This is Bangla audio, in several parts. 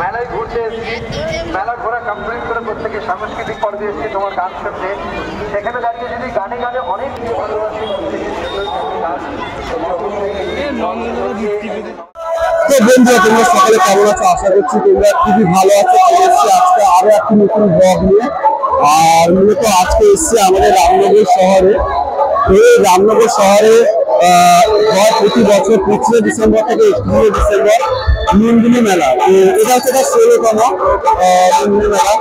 মেলায় ঘুরতে এসেছি, মেলা ঘোরা কমপ্লিট করে প্রত্যেকে সাংস্কৃতিক পর্বে এসেছি তোমার গান শুনতে। সেখানে দাঁড়িয়ে যদি গানে গানে অনেক ভালোবাসি। তো বন্ধুরা, তোমরা সকালে কেমন আছো? আশা করছি তোমরা খুবই ভালো আছো। এসেছি আজকে আরো একটি নতুন ব্লগ নিয়ে। আর মূলত আজকে এসেছি আমাদের রামনগর শহরে। এই রামনগর শহরে প্রতি বছর 25 ডিসেম্বর থেকে 31 ডিসেম্বর নন্দিনী মেলা। তো এটা হচ্ছে তার 16তম নন্দিনী মেলা।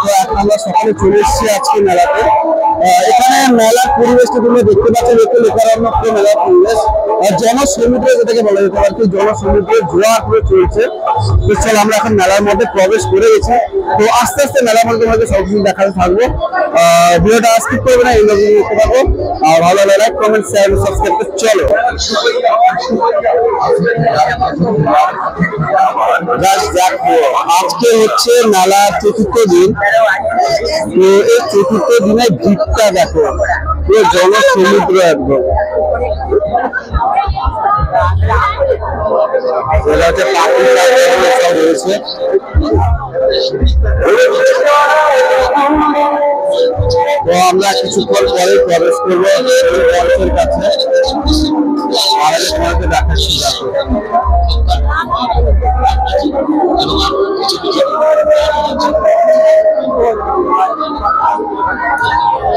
তো এখন আমরা সকালে চলে এসেছি আজকে মেলাতে। এখানে মেলার পরিবেশটা তোমরা দেখতে পাচ্ছ, একটু লোকারণ্য মেলার পরিবেশ। জনসমুদ্র যেটাকে বলা যেতে পারে, জনসমুদ্রের জোয়ার পুরো চলছে। তো চল আমরা এখন মেলার মধ্যে প্রবেশ করে গেছি। তো আস্তে আস্তে মেলার মধ্যে তোমাকে সবকিছু দেখাতে থাকবো। ভিডিওটা স্কিপ করবে না, এই লোক দেখতে পাবো। আর ভালো লাগে লাইক কমেন্ট শেয়ার সাবস্ক্রাইব করতে চলো। আজকে হচ্ছে মেলা চতুর্থ দিন। তো এই চতুর্থ দিনে ভিড়টা দেখো, পুরো জনসমুদ্র একদম। এটা হচ্ছে পাখি সব রয়েছে। তো আমরা কিছুক্ষণ পরে প্রবেশ করবো মঞ্চের কাছে। আর তোমাকে দেখাচ্ছি,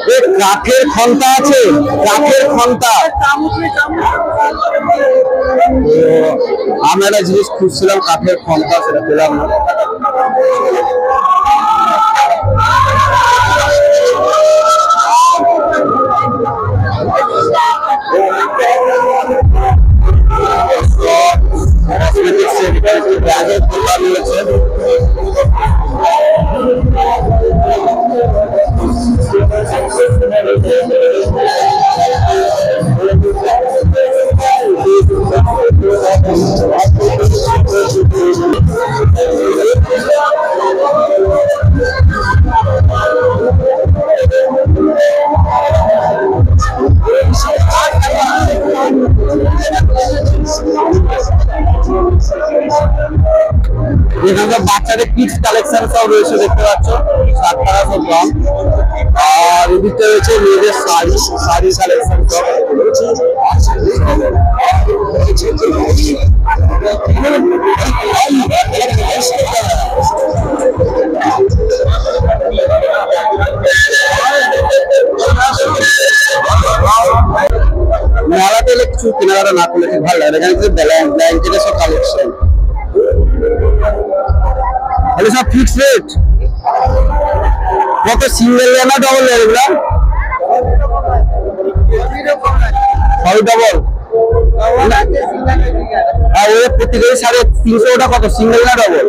দেখো কাঠের খন্তা আছে, কাঠের খন্তা। আমরা একটা জিনিস খুঁজছিলাম, কাঠের খন্তা, সেটা পেলাম না। এখানকার বাচ্চাদের কিডস কালেকশন সব রয়েছে, দেখতে পাচ্ছ, 60 টাকা সব দাম। আর এদিকে রয়েছে মেয়েদের শাড়ি কালেকশন সব। মেলাতে এলে কিছু কেনাকাটা না করলে ঠিক ভালো লাগে। এখানে কিছু ব্ল্যাঙ্কেটের সব কালেকশন, সব ফিক্স রেট। কত সিঙ্গেল না ডবল এগুলা? সবই ডবল। আর ওই প্রত্যেকের 350 ওটা কত, সিঙ্গেল না ডবল?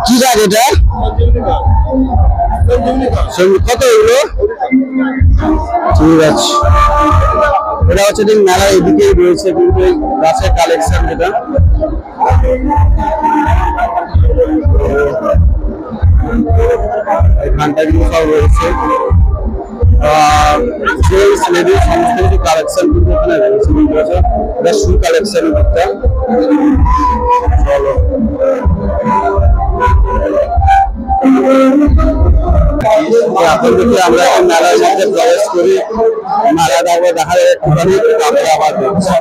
কি গাছ এটা? কত এগুলো? ঠিক আছে, এটা হচ্ছে মেলার এদিকে রয়েছে কিন্তু এই গাছের কালেকশন, যেটা এখানটা কিন্তু সব রয়েছে। লেডিস সমস্ত কিছু কালেকশন কিন্তু এখানে রয়েছে। এটা শু কালেকশন দিকটা। চলো এখন যদি আমরা মেলার মধ্যে প্রবেশ করি, মেলা দেখবো, দেখা যায় একটুখানি, তারপরে আবার দেখছি।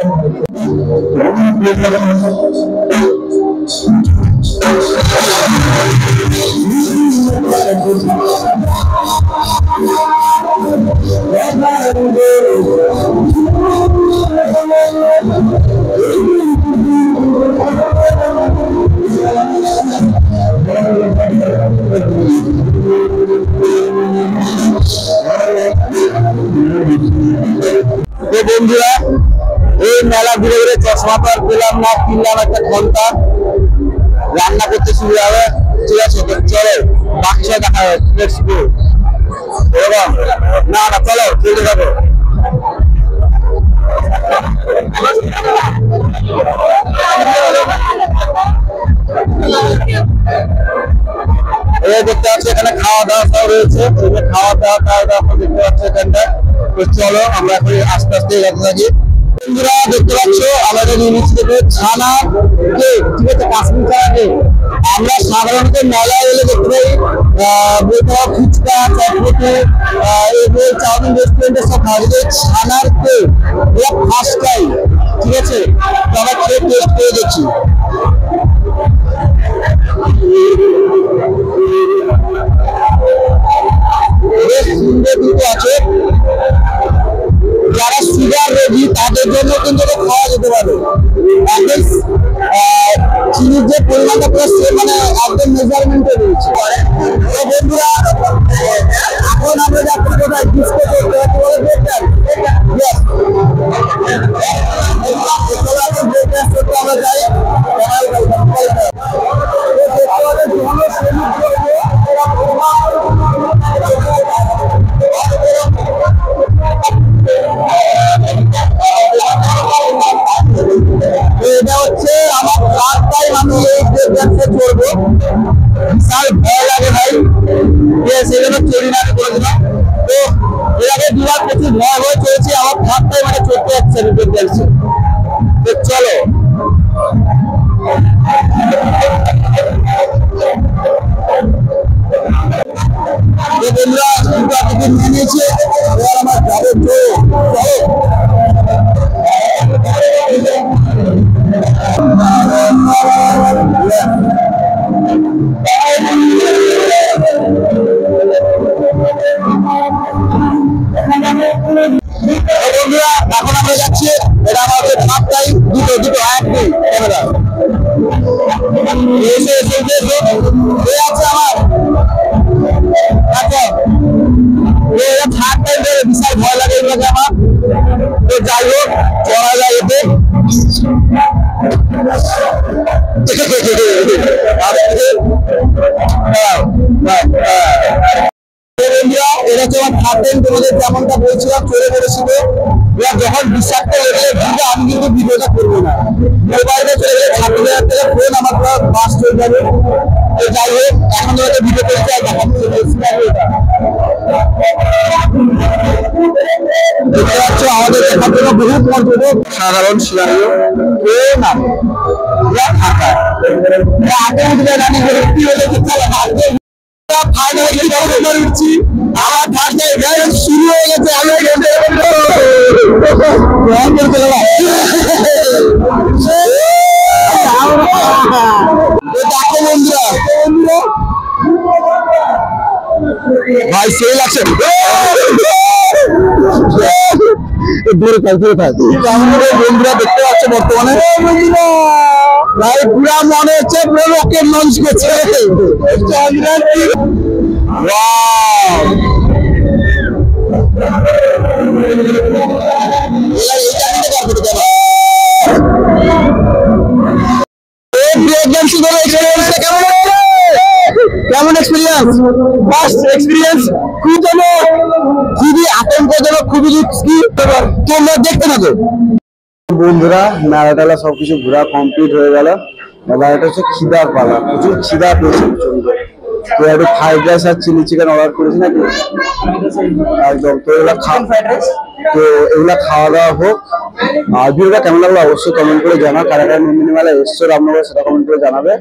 বন্ধুরা, এই মেলা ঘুরে ঘুরে চশমা তো আর পেলাম না, কিনলাম একটা ঘন্টা, রান্না করতে শুরু হবে। ঠিক আছে, তো চলো বাকি সব দেখা হবে। Let's go. এরকম না না, চলো চলতে যাবো। এই দেখতে পাচ্ছি এখানে খাওয়া দাওয়া সব রয়েছে, খাওয়া দাওয়া দেখতে পাচ্ছি এখানটা। তো চলো আমরা এখন আস্তে আস্তে এগাতে থাকি। বন্ধুরা দেখতে পাচ্ছ আমাদের ইউনিভার্সিটিতে ছানা কেক, ঠিক আছে, কাশ্মীর ছানা কেক। আমরা সাধারণত মেলায় এলে দেখতে পাই বলতে পারো ফুচকা, চটপটি, এগুলো চাউমিন রেস্টুরেন্টে সব খাওয়া যায়। ছানার কেক এটা ফার্স্ট টাইম, ঠিক আছে, তো আমরা খেয়ে টেস্ট করে দেখছি। বেশ সুন্দর কিন্তু আছে। যারা সুগার রোগী তাদের জন্য কিন্তু এটা খাওয়া যেতে পারে। এখন চিনির যে পরিমাণটা পুরো মানে একদম মেজারমেন্টে রয়েছে। তো বন্ধুরা এখন আমরা যাচ্ছি কোথায়? ডিস্কো করতে আমরা যাই। এটা হচ্ছে আমার ফার্স্ট টাইম আমি এই ব্রেকড্যান্সে চড়বো। বিশাল ভয় লাগে ভাই, সেই জন্য চড়ি না কোনোদিনও। তো এর আগে দুবার প্রচুর ভয় হয়ে চলেছি, আমার ফার্স্ট টাইম মানে চড়তে যাচ্ছে আমি ব্রেকড্যান্সে। তো চলো বন্ধুরা, দুটো টিকিট নিয়ে নিয়েছে, এবার আমার যাবে চলো। বন্ধুরা এখন আমরা যাচ্ছি, এটা আমার হচ্ছে ফার্স্ট টাইম। দুটো একদিন ক্যামেরা এসে আছে আমার। আচ্ছা এটা থার্ড টাইম ধরে বিশাল ভয় লাগে এগুলোকে আমার। তো যাই হোক চলা যায় এতে। এটা হচ্ছে আমার থার্ড টাইম, তোমাদের যেমনটা বলছিলাম চলে পড়েছিল। এবার যখন বিষাক্ত লেভেলে ভিড়বে আমি কিন্তু ভিডিওটা করবো না, মোবাইলে চলে গেলে 60,000 টাকা ফোন আমার পুরো বাস্ট হয়ে যাবে। তো যাই হোক এখন হয়তো ভিডিও করতে চাই, দেখাচ্ছি দেখতে পাচ্ছ আমাদের এখান থেকে বহু পর্যটক, সাধারণ সিনারিও না ফাঁকা আগে উঠবে রানি করে কি হলে উঠছি। আমার ফার্স্ট টাইম শুরু হয়ে গেছে। আমি দেখো বন্ধুরা ভাই সেই লাগছে। বন্ধুরা দেখতে পাচ্ছে বর্তমানে ভাই পুরা মনে হচ্ছে পুরো রকেট লঞ্চ করছে। কেমন এক্সপিরিয়েন্স? ফার্স্ট এক্সপিরিয়েন্স খুবই আতঙ্কজনক, খুবই রিস্কি। তোমরা দেখতে থাকো বন্ধুরা। মেলা টেলা সবকিছু ঘোরা কমপ্লিট হয়ে গেল। এবার এটা হচ্ছে খিদার পালা, প্রচুর খিদা পেয়েছে প্রচন্ড। তো একটু ফ্রাইড রাইস আর চিলি চিকেন অর্ডার করেছি নাকি একদম। তো এগুলা খাওয়া দাওয়া হোক। আর ভিডিওটা কেমন লাগলো অবশ্যই কমেন্ট করে জানাও। কারা কারা নন্দিনী মেলায় এসছো রামনগর সেটা কমেন্ট করে জানাবে।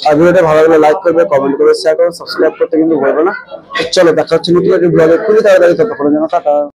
আর ভিডিওটা ভালো লাগলে লাইক করবে, কমেন্ট করবে, শেয়ার করবে, সাবস্ক্রাইব করতে কিন্তু ভুলবে না। চলো দেখা হচ্ছে নতুন একটা ব্লগে খুবই তাড়াতাড়ি। ততক্ষণের জন্য টাটা।